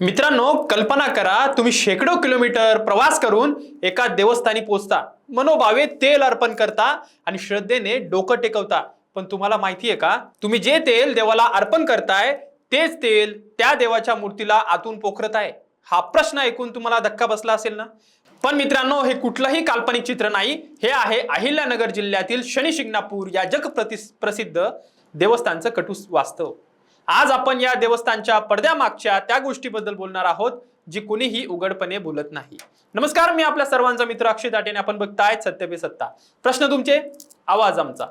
मित्रांनो, कल्पना करा तुम्ही शेकडो किलोमीटर प्रवास करून एका देवस्थानी पोहोचता, मनोभावे तेल अर्पण करता आणि श्रद्धेने डोकं टेकवता. पण तुम्हाला माहितीये का, तुम्ही जे तेल देवाला अर्पण करताय तेच तेल त्या देवाच्या मूर्तीला आतून पोखरत आहे. हा प्रश्न ऐकून तुम्हाला धक्का बसला असेल ना. पण मित्रांनो, हे कुठलंही काल्पनिक चित्र नाही. हे आहे अहिल्यानगर जिल्ह्यातील शनी शिंगणापूर या प्रसिद्ध देवस्थानचं कटू वास्तव. आज आपण या देवस्थानच्या पडद्यामागच्या त्या गोष्टीबद्दल बोलणार आहोत जी कोणीही उघडपणे बोलत नाही. नमस्कार, मी आपल्या सर्वांचा मित्र अक्षय दाटेने. आपण बघताय सत्य पे सत्ता. प्रश्न तुमचे, आवाज आमचा.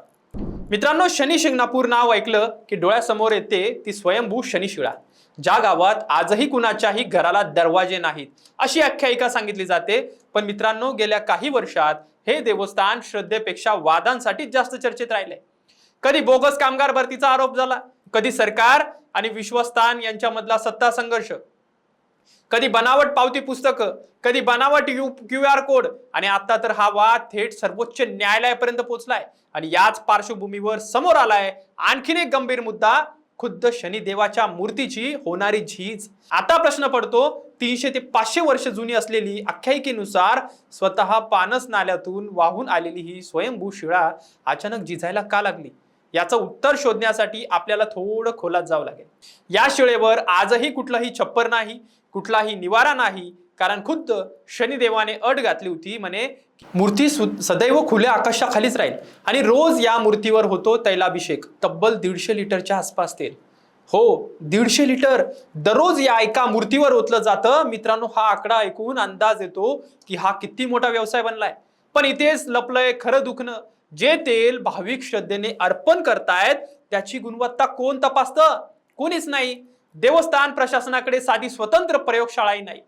मित्रांनो, शनी शिंगणापूर नाव ऐकलं की डोळ्यासमोर येते ती स्वयंभू शनिशिळा. ज्या गावात आजही कुणाच्याही घराला दरवाजे नाहीत अशी आख्यायिका सांगितली जाते. पण मित्रांनो, गेल्या काही वर्षात हे देवस्थान श्रद्धेपेक्षा वादांसाठी जास्त चर्चेत राहिले. कधी बोगस कामगार भरतीचा आरोप झाला, कधी सरकार आणि विश्वस्तान यांच्यामधला सत्ता संघर्ष, कधी बनावट पावती पुस्तकं, कधी बनावट QR कोड, आणि आता तर हा वाद थेट सर्वोच्च न्यायालयापर्यंत पोहोचलाय. आणि याच पार्श्वभूमीवर समोर आलाय आणखीन एक गंभीर मुद्दा, खुद्द शनिदेवाच्या मूर्तीची होणारी झीज. आता प्रश्न पडतो, 300 ते 500 वर्ष जुनी असलेली आख्यायिकेनुसार स्वतः पानस नाल्यातून वाहून आलेली ही स्वयंभू शिळा अचानक झिजायला का लागली? याचं उत्तर शोधण्यासाठी आपल्याला थोडं खोलात जावं लागेल. या शिळेवर आजही कुठलाही छप्पर नाही, कुठलाही निवारा नाही, कारण खुद्द शनिदेवाने अट घातली होती, म्हणे मूर्ती सदैव खुल्या आकाशाखालीच राहील आणि रोज या मूर्तीवर होतो तैलाभिषेक. तब्बल 150 लिटरच्या आसपास तेल. हो, 150 लिटर दररोज या एका मूर्तीवर ओतलं जातं. मित्रांनो, हा आकडा ऐकून अंदाज येतो की हा किती मोठा व्यवसाय बनलाय. पण इथेच लपलंय खरं दुखणं. जे तेल भाविक श्रद्धेने अर्पण करतायत त्याची गुणवत्ता कोण तपासतं? कोणीच नाही. देवस्थान प्रशासनाकडे साधी स्वतंत्र प्रयोगशाळाही नाही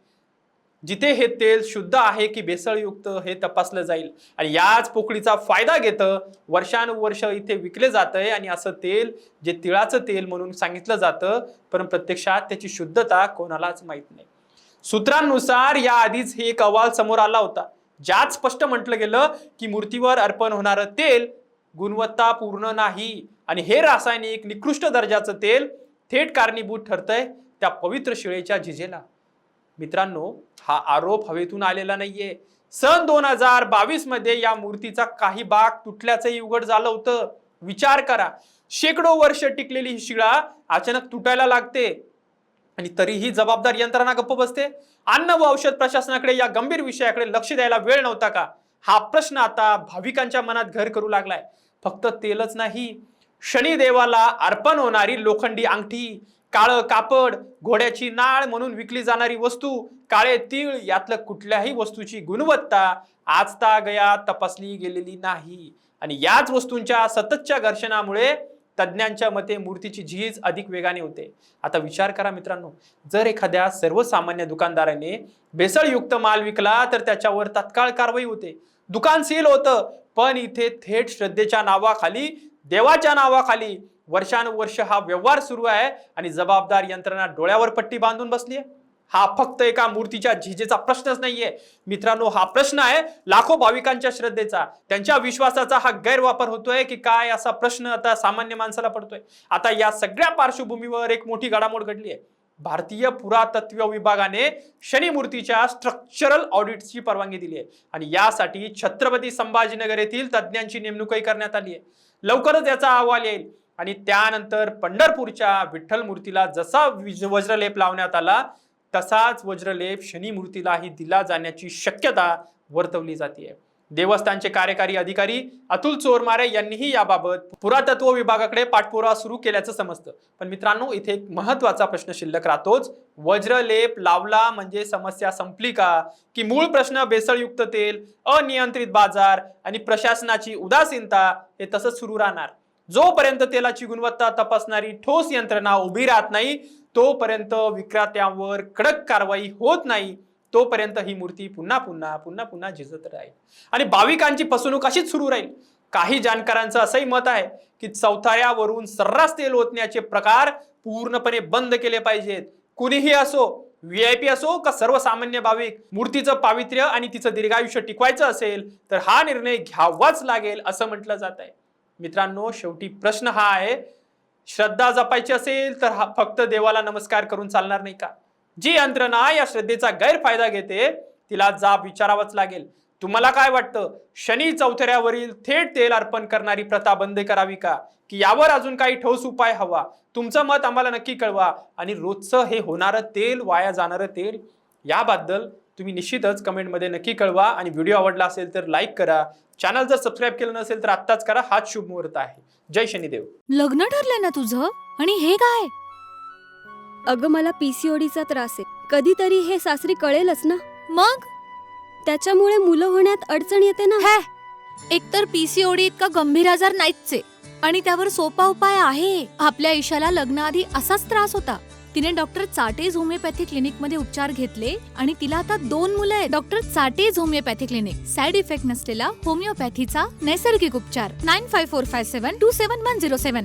जिथे हे तेल शुद्ध आहे की भेसळयुक्त हे तपासलं जाईल. आणि याच पोकळीचा फायदा घेतं वर्षानुवर्ष इथे विकले जातंय. आणि असं तेल जे तिळाचं तेल म्हणून सांगितलं जातं, पण प्रत्यक्षात त्याची शुद्धता कोणालाच माहित नाही. सूत्रांनुसार या आधीच हे एक अहवाल समोर आला होता, ज्यात स्पष्ट म्हटलं गेलं की मूर्तीवर अर्पण होणारं तेल गुणवत्ता पूर्ण नाही आणि हे रासायनिक निकृष्ट दर्जाचं तेल थेट कारणीभूत ठरतंय त्या पवित्र शिळेच्या झिजेला. मित्रांनो, हा आरोप हवेतून आलेला नाहीये. सन 2022 मध्ये या मूर्तीचा काही भाग तुटल्याचंही उघड झालं होतं. विचार करा, शेकडो वर्ष टिकलेली ही शिळा अचानक तुटायला लागते आणि तरीही जबाबदार यंत्रणा गप्प बसते. अन्न व औषध प्रशासनाकडे या गंभीर विषयाकडे लक्ष द्यायला वेळ नव्हता का? हा प्रश्न आता भाविकांच्या मनात घर करू लागलाय. फक्त तेलच नाही, शनिदेवाला अर्पण होणारी लोखंडी अंगठी, काळं कापड, घोड्याची नाळ म्हणून विकली जाणारी वस्तू, काळे तीळ, यातलं कुठल्याही वस्तूची गुणवत्ता आजतागया तपासली गेलेली नाही. आणि याच वस्तूंच्या सततच्या घर्षणामुळे तज्ञांच्या मते मूर्तीची झीज अधिक वेगाने होते. आता विचार करा मित्रांनो, जर एखाद्या सर्वसामान्य दुकानदाराने भेसळयुक्त माल विकला तर त्याच्यावर तात्काळ कारवाई होते, दुकान सील होतं. पण इथे थेट श्रद्धेच्या नावाखाली, देवाच्या नावाखाली वर्षानुवर्ष हा व्यवहार सुरू आहे आणि जबाबदार यंत्रणा डोळ्यावर पट्टी बांधून बसली आहे. हा फक्त एका मूर्तीच्या झिजेचा प्रश्नच नाहीये मित्रांनो, हा प्रश्न आहे लाखो भाविकांच्या श्रद्धेचा, त्यांच्या विश्वासाचा हा गैरवापर होतोय की काय, असा प्रश्न आता सामान्य माणसाला पडतोय. आता या सगळ्या पार्श्वभूमीवर एक मोठी घडामोड घडली आहे. भारतीय पुरातत्व विभागाने शनी मूर्तीच्या स्ट्रक्चरल ऑडिटची परवानगी दिली आहे आणि यासाठी छत्रपती संभाजीनगर येथील तज्ञांची नेमणूकही करण्यात आली आहे. लवकरच याचा अहवाल येईल आणि त्यानंतर पंढरपूरच्या विठ्ठल मूर्तीला जसा वज्रलेप लावण्यात आला तसाच वज्रलेप शनी मूर्तीलाही दिला जाण्याची शक्यता वर्तवली जाते. देवस्थानचे कार्यकारी अधिकारी अतुल चोरमारे यांनीही याबाबत पुरातत्व विभागाकडे पाठपुरावा सुरू केल्याचं समजतं. पण मित्रांनो, इथे एक महत्त्वाचा प्रश्न शिल्लक राहतोच. वज्रलेप लावला म्हणजे समस्या संपली का? की मूळ प्रश्न भेसळयुक्त तेल, अनियंत्रित बाजार आणि प्रशासनाची उदासीनता हे तसंच सुरू राहणार? जोपर्यंत तेलाची गुणवत्ता तपासणारी ठोस यंत्रणा उभी राहत नाही, तोपर्यंत विक्रेत्यांवर कडक कारवाई होत नाही, तोपर्यंत ही मूर्ती पुन्हा पुन्हा झिजत राहील आणि भाविकांची फसवणूक अशीच सुरू राहील. काही जाणकारांचं असंही मत आहे की चौथाऱ्यावरून सर्रास तेल ओतण्याचे प्रकार पूर्णपणे बंद केले पाहिजेत. कुणीही असो, VIP असो का सर्वसामान्य भाविक, मूर्तीचं पावित्र्य आणि तिचं दीर्घायुष्य टिकवायचं असेल तर हा निर्णय घ्यावाच लागेल असं म्हटलं जात आहे. मित्रांनो, शेवटी प्रश्न हा आहे, श्रद्धा जपायची असेल तर फक्त देवाला नमस्कार करून चालणार नाही का? जी यंत्रणा या श्रद्धेचा गैरफायदा घेते तिला जाब विचारावंच लागेल. तुम्हाला काय वाटतं, शनी चौथऱ्यावरील थेट तेल अर्पण करणारी प्रथा बंद करावी का, की यावर अजून काही ठोस उपाय हवा? तुमचं मत आम्हाला नक्की कळवा. आणि रोजचं हे होणारं तेल, वाया जाणारं तेल, याबद्दल तुम्ही निश्चितच कमेंटमध्ये नक्की कळवा. आणि व्हिडिओ आवडला असेल तर लाईक करा. चॅनल जर सबस्क्राईब केलं नसेल तर आत्ताच करा. हाच शुभ मुहूर्त आहे. जय शनिदेव. लग्न ठरलंय ना तुझं? आणि हे काय? अगं मला पीसीओडीचा त्रास आहे. कधीतरी हे सासरी कळेलच ना. मग त्याच्यामुळे मुलं होण्यात अडचण येते ना. हे एकतर पीसीओडी इतका गंभीर आजार नाहीच आहे आणि त्यावर सोपा उपाय आहे. आपल्या ईशाला लग्नाआधी असाच त्रास होता. तिने डॉक्टर चाटेज होमिओपॅथी क्लिनिक मध्ये उपचार घेतले आणि तिला आता 2 मुलं आहेत. डॉक्टर चाटेज होमिओपॅथी क्लिनिक, साइड इफेक्ट नसलेला होमिओपॅथीचा नैसर्गिक उपचार. 9545727107